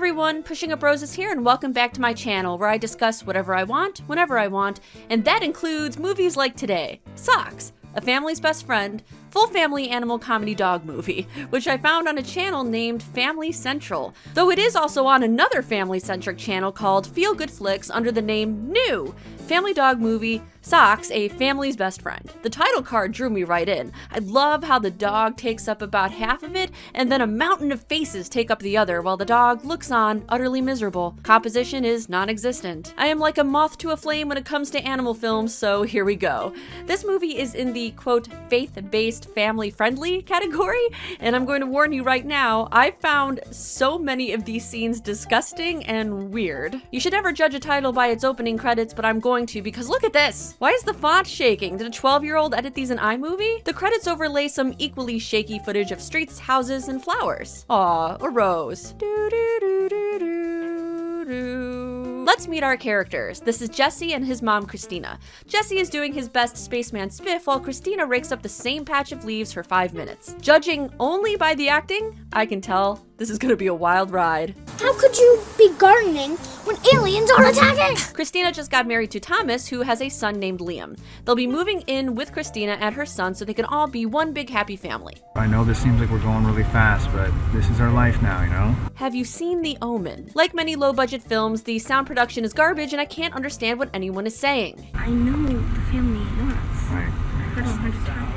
everyone, Pushing Up Roses here, and welcome back to my channel where I discuss whatever I want, whenever I want, and that includes movies like today, Socks, A Family's Best Friend, full family animal comedy dog movie, which I found on a channel named Family Central, though it is also on another family-centric channel called Feel Good Flicks under the name New, Family Dog Movie, Socks, A Family's Best Friend. The title card drew me right in. I love how the dog takes up about half of it, and then a mountain of faces take up the other, while the dog looks on, utterly miserable. Composition is non-existent. I am like a moth to a flame when it comes to animal films, so here we go. This movie is in the, quote, faith-based family-friendly category, and I'm going to warn you right now, I found so many of these scenes disgusting and weird. You should never judge a title by its opening credits, but I'm going to because look at this! Why is the font shaking? Did a 12-year-old edit these in iMovie? The credits overlay some equally shaky footage of streets, houses, and flowers. Aw, a rose. Let's meet our characters. This is Jesse and his mom, Christina. Jesse is doing his best spaceman spiff while Christina rakes up the same patch of leaves for 5 minutes. Judging only by the acting, I can tell this is gonna be a wild ride. How could you be gardening when aliens are attacking? Christina just got married to Thomas, who has a son named Liam. They'll be moving in with Christina and her son so they can all be one big happy family. I know this seems like we're going really fast, but this is our life now, you know? Have you seen The Omen? Like many low-budget films, the sound production is garbage and I can't understand what anyone is saying. I know the family wants. Right. I've heard it 100 times.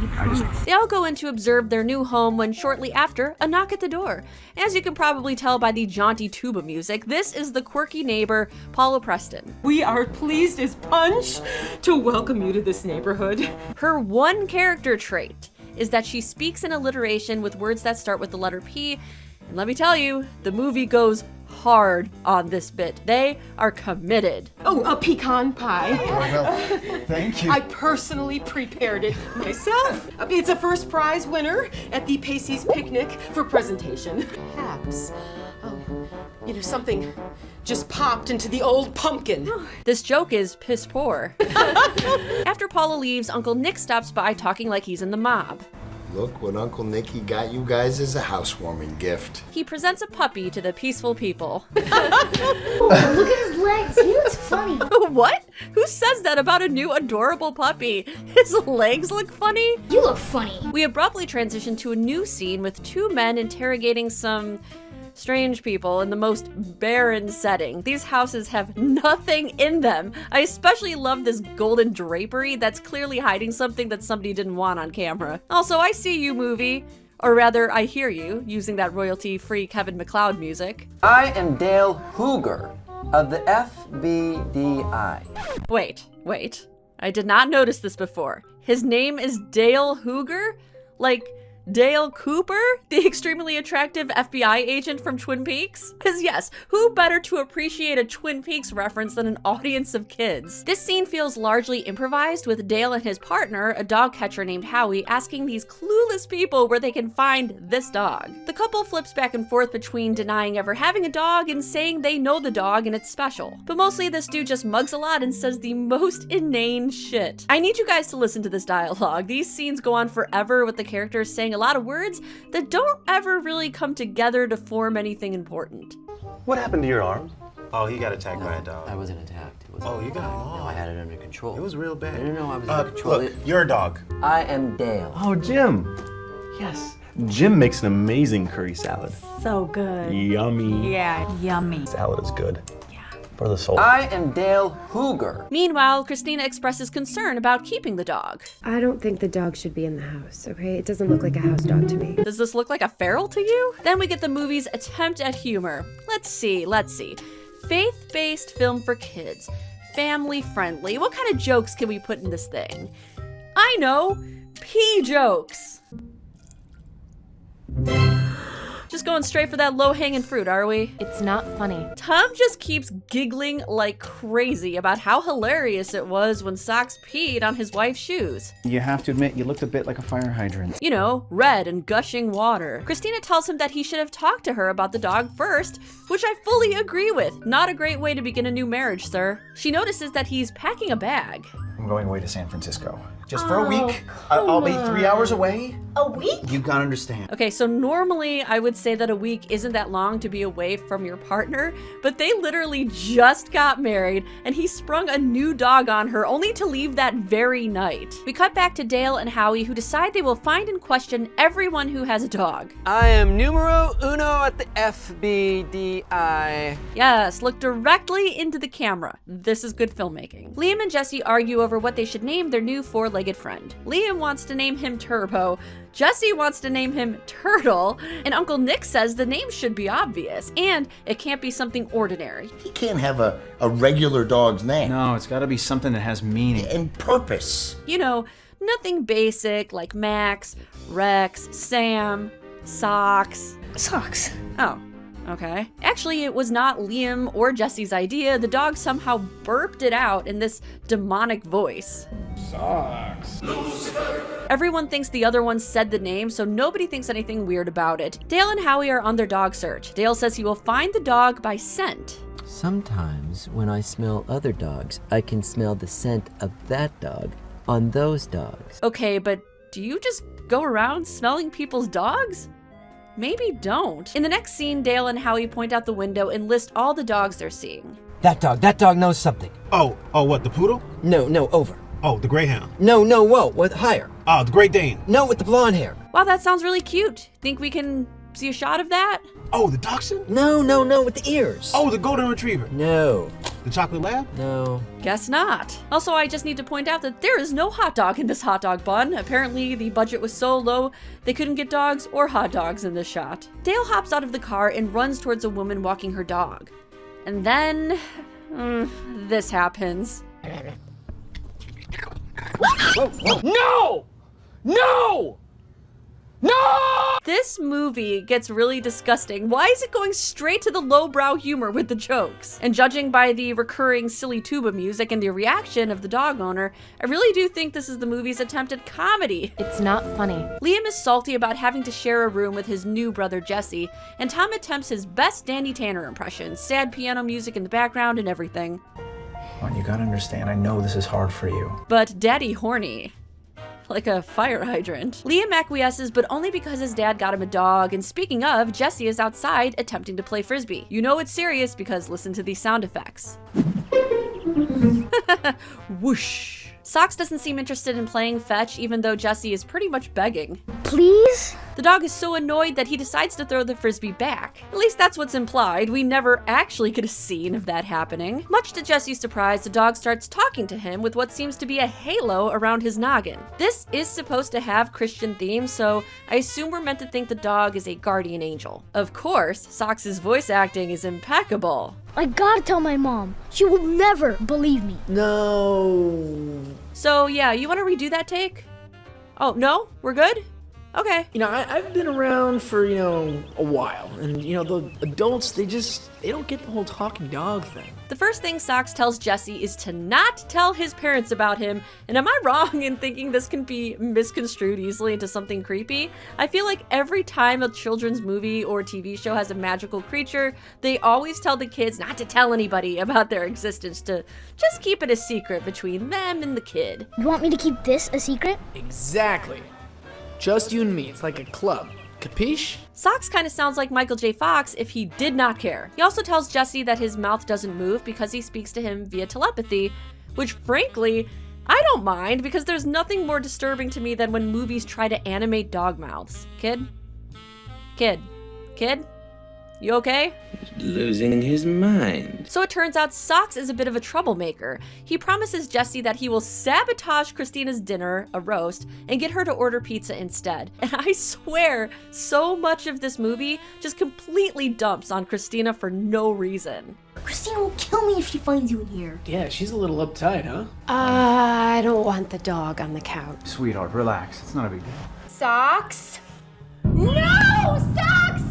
You promised. They all go in to observe their new home when shortly after, a knock at the door. As you can probably tell by the jaunty tuba music, this is the quirky neighbor, Paula Preston. We are pleased as punch to welcome you to this neighborhood. Her one character trait is that she speaks in alliteration with words that start with the letter P, and let me tell you, the movie goes hard on this bit. They are committed. Oh, a pecan pie. Well, thank you. I personally prepared it myself. It's a first prize winner at the Pacey's picnic for presentation. Perhaps, something just popped into the old pumpkin. This joke is piss poor. After Paula leaves, Uncle Nick stops by talking like he's in the mob. Look what Uncle Nicky got you guys as a housewarming gift. He presents a puppy to the peaceful people. Oh, look at his legs. He looks funny. What? Who says that about a new adorable puppy? His legs look funny? You look funny. We abruptly transition to a new scene with two men interrogating some strange people in the most barren setting. These houses have nothing in them. I especially love this golden drapery that's clearly hiding something that somebody didn't want on camera. Also, I see you, movie. Or rather, I hear you, using that royalty-free Kevin MacLeod music. I am Dale Hooger of the FBDI. Wait. I did not notice this before. His name is Dale Hooger? Like Dale Cooper, the extremely attractive FBI agent from Twin Peaks? Because yes, who better to appreciate a Twin Peaks reference than an audience of kids? This scene feels largely improvised, with Dale and his partner, a dog catcher named Howie, asking these clueless people where they can find this dog. The couple flips back and forth between denying ever having a dog and saying they know the dog and it's special. But mostly this dude just mugs a lot and says the most inane shit. I need you guys to listen to this dialogue. These scenes go on forever with the characters saying a lot of words that don't ever really come together to form anything important. What happened to your arm? Oh, he got attacked by a dog. I wasn't attacked. It was Oh, you got it No, I on. had it under control. It was real bad. No, I was under control. Look, you're a dog. I am Dale. Oh, Jim. Yes. Jim makes an amazing curry salad. So good. Yummy. Yeah, yummy. Salad is good. For the soul. I am Dale Hooger. Meanwhile, Christina expresses concern about keeping the dog. I don't think the dog should be in the house, okay? It doesn't look like a house dog to me. Does this look like a feral to you? Then we get the movie's attempt at humor. Let's see. Faith-based film for kids. Family-friendly. What kind of jokes can we put in this thing? I know! Pee jokes! Just going straight for that low-hanging fruit, are we? It's not funny. Tom just keeps giggling like crazy about how hilarious it was when Socks peed on his wife's shoes. You have to admit, you looked a bit like a fire hydrant. You know, red and gushing water. Christina tells him that he should have talked to her about the dog first, which I fully agree with. Not a great way to begin a new marriage, sir. She notices that he's packing a bag. I'm going away to San Francisco. Just for a week. I'll be 3 hours away. A week? You gotta understand. Okay, so normally I would say that a week isn't that long to be away from your partner, but they literally just got married and he sprung a new dog on her only to leave that very night. We cut back to Dale and Howie, who decide they will find and question everyone who has a dog. I am numero uno at the FBDI. Yes, look directly into the camera. This is good filmmaking. Liam and Jesse argue over what they should name their new four-legged friend. Liam wants to name him Turbo, Jesse wants to name him Turtle, and Uncle Nick says the name should be obvious, and it can't be something ordinary. He can't have a regular dog's name. No, it's gotta be something that has meaning. And purpose. You know, nothing basic like Max, Rex, Sam, Socks. Socks. Oh, okay. Actually, it was not Liam or Jesse's idea. The dog somehow burped it out in this demonic voice. Socks. Everyone thinks the other one said the name, so nobody thinks anything weird about it. Dale and Howie are on their dog search. Dale says he will find the dog by scent. Sometimes when I smell other dogs, I can smell the scent of that dog on those dogs. Okay, but do you just go around smelling people's dogs? Maybe don't. In the next scene, Dale and Howie point out the window and list all the dogs they're seeing. That dog knows something. Oh, what, the poodle? No, over. Oh, the greyhound. No, whoa, what, higher? Oh, the Great Dane. No, with the blonde hair. Wow, that sounds really cute. Think we can see a shot of that? Oh, the dachshund? No, with the ears. Oh, the golden retriever. No. The chocolate lab? No. Guess not. Also, I just need to point out that there is no hot dog in this hot dog bun. Apparently, the budget was so low, they couldn't get dogs or hot dogs in this shot. Dale hops out of the car and runs towards a woman walking her dog. And then, this happens. Whoa. No! This movie gets really disgusting. Why is it going straight to the lowbrow humor with the jokes? And judging by the recurring silly tuba music and the reaction of the dog owner, I really do think this is the movie's attempt at comedy. It's not funny. Liam is salty about having to share a room with his new brother Jesse, and Tom attempts his best Danny Tanner impression, sad piano music in the background and everything. Well, you gotta understand, I know this is hard for you. But Daddy horny. Like a fire hydrant. Liam acquiesces, but only because his dad got him a dog, and speaking of, Jesse is outside attempting to play frisbee. You know it's serious because listen to these sound effects. Whoosh. Socks doesn't seem interested in playing fetch, even though Jesse is pretty much begging. Please? The dog is so annoyed that he decides to throw the frisbee back. At least that's what's implied. We never actually get a scene of that happening. Much to Jesse's surprise, the dog starts talking to him with what seems to be a halo around his noggin. This is supposed to have Christian themes, so I assume we're meant to think the dog is a guardian angel. Of course, Socks' voice acting is impeccable. I gotta tell my mom. She will never believe me. No. So yeah, you want to redo that take? Oh, no? We're good? Okay. You know, I've been around for, a while. And, the adults, they don't get the whole talking dog thing. The first thing Socks tells Jesse is to not tell his parents about him. And am I wrong in thinking this can be misconstrued easily into something creepy? I feel like every time a children's movie or TV show has a magical creature, they always tell the kids not to tell anybody about their existence, to just keep it a secret between them and the kid. You want me to keep this a secret? Exactly. Just you and me. It's like a club. Capiche? Socks kind of sounds like Michael J. Fox if he did not care. He also tells Jesse that his mouth doesn't move because he speaks to him via telepathy, which frankly, I don't mind because there's nothing more disturbing to me than when movies try to animate dog mouths. Kid? You okay? Losing his mind. So it turns out Socks is a bit of a troublemaker. He promises Jesse that he will sabotage Christina's dinner, a roast, and get her to order pizza instead. And I swear, so much of this movie just completely dumps on Christina for no reason. Christina will kill me if she finds you in here. Yeah, she's a little uptight, huh? I don't want the dog on the couch. Sweetheart, relax. It's not a big deal. Socks? No! Socks!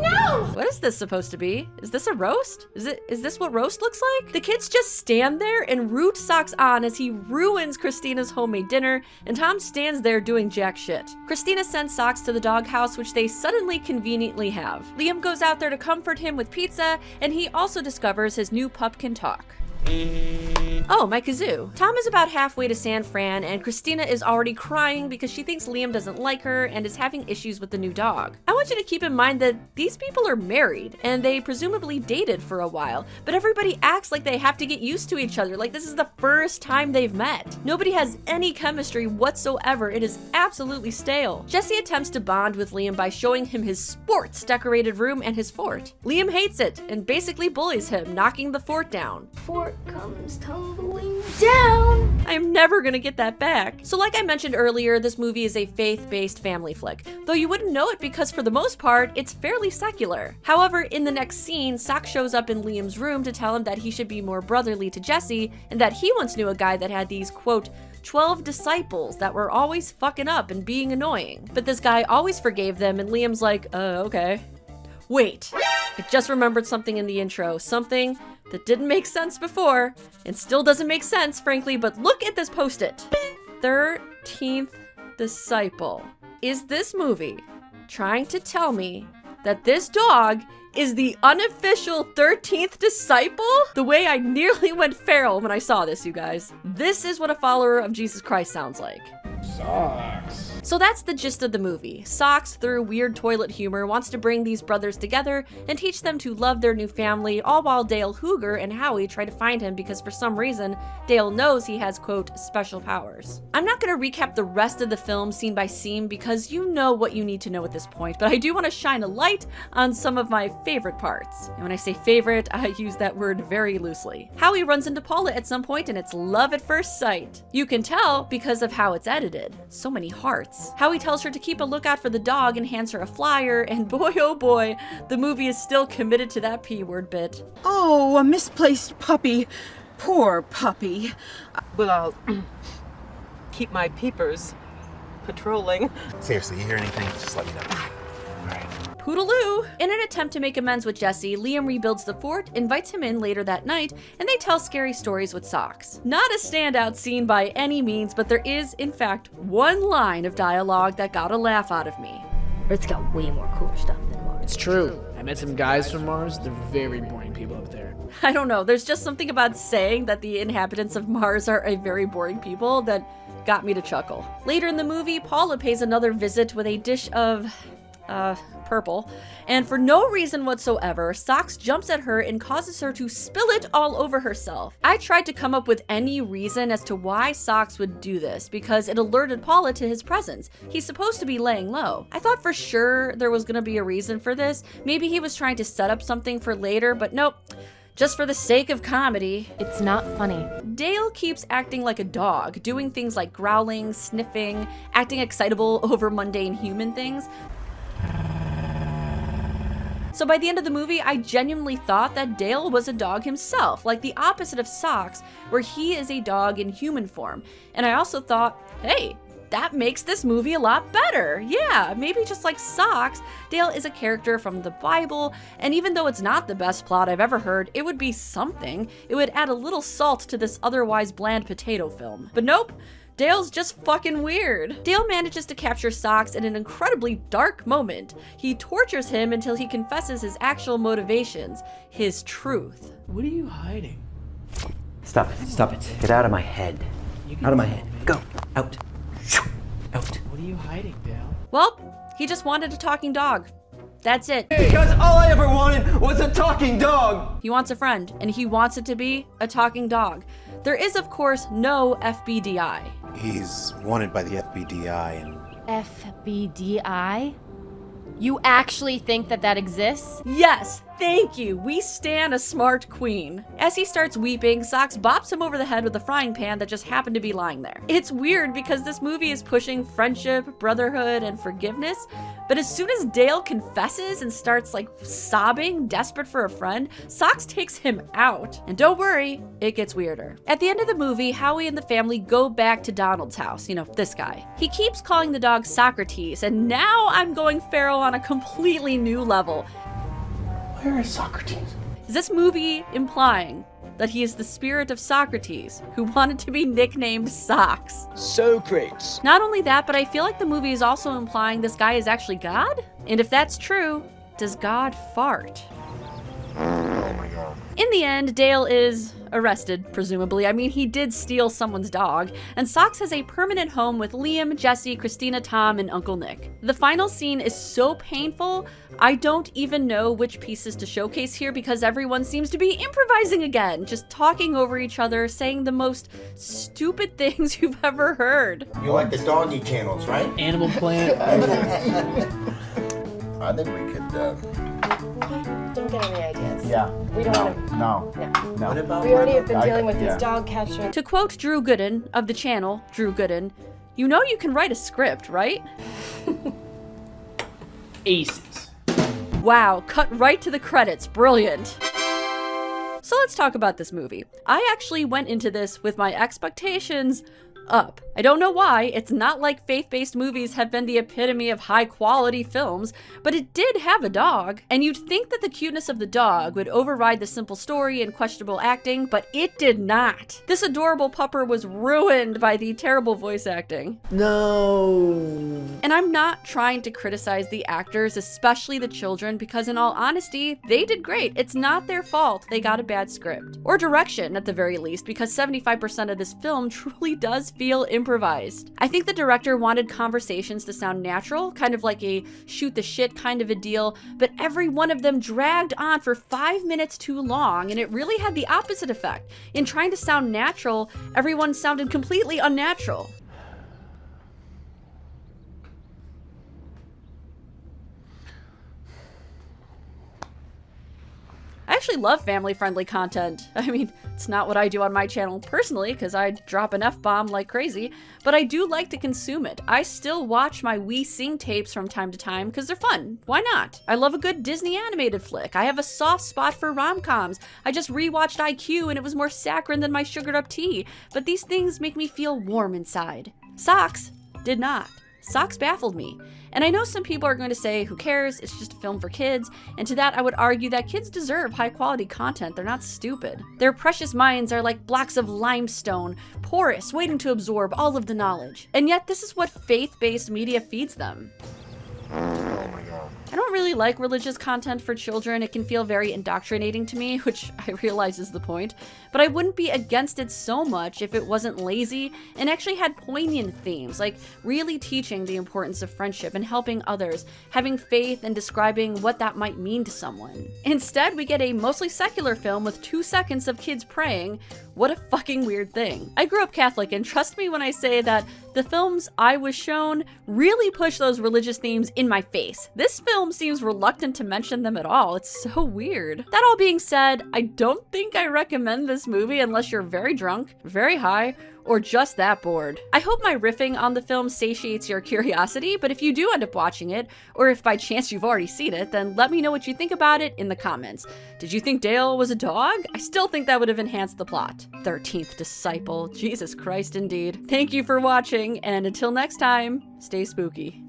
No! What is this supposed to be? Is this a roast? Is this what roast looks like? The kids just stand there and root Socks on as he ruins Christina's homemade dinner, and Tom stands there doing jack shit. Christina sends Socks to the doghouse, which they suddenly conveniently have. Liam goes out there to comfort him with pizza, and he also discovers his new pup can talk. Hey, Oh, my kazoo. Tom is about halfway to San Fran, and Christina is already crying because she thinks Liam doesn't like her and is having issues with the new dog. I want you to keep in mind that these people are married, and they presumably dated for a while, but everybody acts like they have to get used to each other, like this is the first time they've met. Nobody has any chemistry whatsoever. It is absolutely stale. Jesse attempts to bond with Liam by showing him his sports decorated room and his fort. Liam hates it and basically bullies him, knocking the fort down. Fort comes tumbling down. I am never gonna get that back. So like I mentioned earlier, this movie is a faith-based family flick, though you wouldn't know it because for the most part, it's fairly secular. However, in the next scene, Sock shows up in Liam's room to tell him that he should be more brotherly to Jesse and that he once knew a guy that had these, quote, 12 disciples that were always fucking up and being annoying. But this guy always forgave them, and Liam's like, okay. Wait, I just remembered something in the intro, something that didn't make sense before, and still doesn't make sense, frankly, but look at this post-it. 13th disciple. Is this movie trying to tell me that this dog is the unofficial 13th disciple? The way I nearly went feral when I saw this, you guys. This is what a follower of Jesus Christ sounds like. Sucks. So that's the gist of the movie. Socks, through weird toilet humor, wants to bring these brothers together and teach them to love their new family, all while Dale Hooger and Howie try to find him because for some reason, Dale knows he has, quote, special powers. I'm not gonna recap the rest of the film scene by scene because you know what you need to know at this point, but I do want to shine a light on some of my favorite parts. And when I say favorite, I use that word very loosely. Howie runs into Paula at some point and it's love at first sight. You can tell because of how it's edited. So many hearts. Howie tells her to keep a lookout for the dog and hands her a flyer, and boy oh boy, the movie is still committed to that P-word bit. Oh, a misplaced puppy. Poor puppy. Well, I'll keep my peepers patrolling. Seriously, you hear anything, just let me know. Poodaloo! In an attempt to make amends with Jesse, Liam rebuilds the fort, invites him in later that night, and they tell scary stories with Socks. Not a standout scene by any means, but there is, in fact, one line of dialogue that got a laugh out of me. Earth's got way more cooler stuff than Mars. It's true. I met some guys from Mars. They're very boring people up there. I don't know, there's just something about saying that the inhabitants of Mars are a very boring people that got me to chuckle. Later in the movie, Paula pays another visit with a dish of purple, and for no reason whatsoever, Socks jumps at her and causes her to spill it all over herself. I tried to come up with any reason as to why Socks would do this, because it alerted Paula to his presence. He's supposed to be laying low. I thought for sure there was gonna be a reason for this. Maybe he was trying to set up something for later, but nope. Just for the sake of comedy. It's not funny. Dale keeps acting like a dog, doing things like growling, sniffing, acting excitable over mundane human things. So by the end of the movie, I genuinely thought that Dale was a dog himself, like the opposite of Socks, where he is a dog in human form. And I also thought, hey, that makes this movie a lot better. Yeah, maybe just like Socks, Dale is a character from the Bible, and even though it's not the best plot I've ever heard, it would be something. It would add a little salt to this otherwise bland potato film. But nope. Dale's just fucking weird. Dale manages to capture Socks in an incredibly dark moment. He tortures him until he confesses his actual motivations, his truth. What are you hiding? Stop it, stop it. Get out of my head. Out of my head. Go. Out. Out. What are you hiding, Dale? Well, he just wanted a talking dog. That's it. Because all I ever wanted was a talking dog! He wants a friend, and he wants it to be a talking dog. There is, of course, no FBDI. He's wanted by the FBDI and... FBDI? You actually think that that exists? Yes, thank you. We stan a smart queen. As he starts weeping, Socks bops him over the head with a frying pan that just happened to be lying there. It's weird because this movie is pushing friendship, brotherhood, and forgiveness, but as soon as Dale confesses and starts like sobbing, desperate for a friend, Socks takes him out. And don't worry, it gets weirder. At the end of the movie, Howie and the family go back to Donald's house, you know, this guy. He keeps calling the dog Socrates, and now I'm going feral on a completely new level. Where is Socrates? Is this movie implying that he is the spirit of Socrates, who wanted to be nicknamed Socks? Socrates. Not only that, but I feel like the movie is also implying this guy is actually God? And if that's true, does God fart? Oh my god. In the end, Dale is arrested, presumably. I mean, he did steal someone's dog. And Socks has a permanent home with Liam, Jesse, Christina, Tom, and Uncle Nick. The final scene is so painful, I don't even know which pieces to showcase here because everyone seems to be improvising again, just talking over each other, saying the most stupid things you've ever heard. You like the doggy channels, right? Animal Planet. I think we could, Don't get any ideas. Yeah. We don't want to. No. What about We already have been dealing with yeah. these dog catching. To quote Drew Gooden of the channel, Drew Gooden, you know you can write a script, right? Aces. Wow, cut right to the credits. Brilliant. So let's talk about this movie. I actually went into this with my expectations up. I don't know why. It's not like faith-based movies have been the epitome of high-quality films, but it did have a dog, and you'd think that the cuteness of the dog would override the simple story and questionable acting, but it did not. This adorable pupper was ruined by the terrible voice acting. No. And I'm not trying to criticize the actors, especially the children, because in all honesty, they did great. It's not their fault they got a bad script. Or direction, at the very least, because 75% of this film truly does feel improvised. I think the director wanted conversations to sound natural, kind of like a shoot the shit kind of a deal, but every one of them dragged on for 5 minutes too long, and it really had the opposite effect. In trying to sound natural, everyone sounded completely unnatural. I actually love family-friendly content. I mean, it's not what I do on my channel personally, because I drop an F-bomb like crazy, but I do like to consume it. I still watch my We Sing tapes from time to time, because they're fun. Why not? I love a good Disney animated flick. I have a soft spot for rom-coms. I just rewatched IQ, and it was more saccharine than my sugared-up tea, but these things make me feel warm inside. Socks did not. Socks baffled me. And I know some people are going to say, who cares, it's just a film for kids, and to that I would argue that kids deserve high quality content, they're not stupid. Their precious minds are like blocks of limestone, porous, waiting to absorb all of the knowledge. And yet this is what faith-based media feeds them. I don't really like religious content for children. It can feel very indoctrinating to me, which I realize is the point, but I wouldn't be against it so much if it wasn't lazy and actually had poignant themes, like really teaching the importance of friendship and helping others, having faith and describing what that might mean to someone. Instead, we get a mostly secular film with 2 seconds of kids praying. What a fucking weird thing. I grew up Catholic, and trust me when I say that the films I was shown really push those religious themes in my face. This film seems reluctant to mention them at all. It's so weird. That all being said, I don't think I recommend this movie unless you're very drunk, very high, or just that bored. I hope my riffing on the film satiates your curiosity, but if you do end up watching it, or if by chance you've already seen it, then let me know what you think about it in the comments. Did you think Dale was a dog? I still think that would have enhanced the plot. 13th disciple, Jesus Christ indeed. Thank you for watching, and until next time, stay spooky.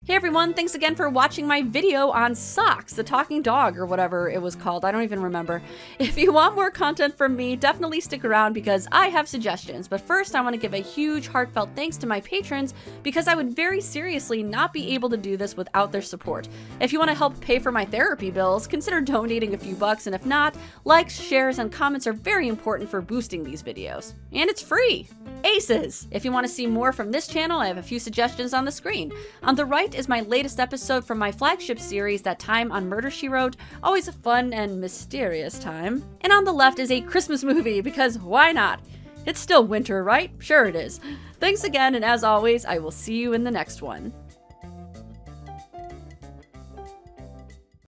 Hey everyone, thanks again for watching my video on Socks, the talking dog, or whatever it was called. I don't even remember. If you want more content from me, definitely stick around because I have suggestions. But first, I want to give a huge heartfelt thanks to my patrons because I would very seriously not be able to do this without their support. If you want to help pay for my therapy bills, consider donating a few bucks, and if not, likes, shares, and comments are very important for boosting these videos. And it's free! Aces! If you want to see more from this channel, I have a few suggestions on the screen. On the right is my latest episode from my flagship series, That Time on Murder, She Wrote. Always a fun and mysterious time. And on the left is a Christmas movie, because why not? It's still winter, right? Sure it is. Thanks again, and as always, I will see you in the next one.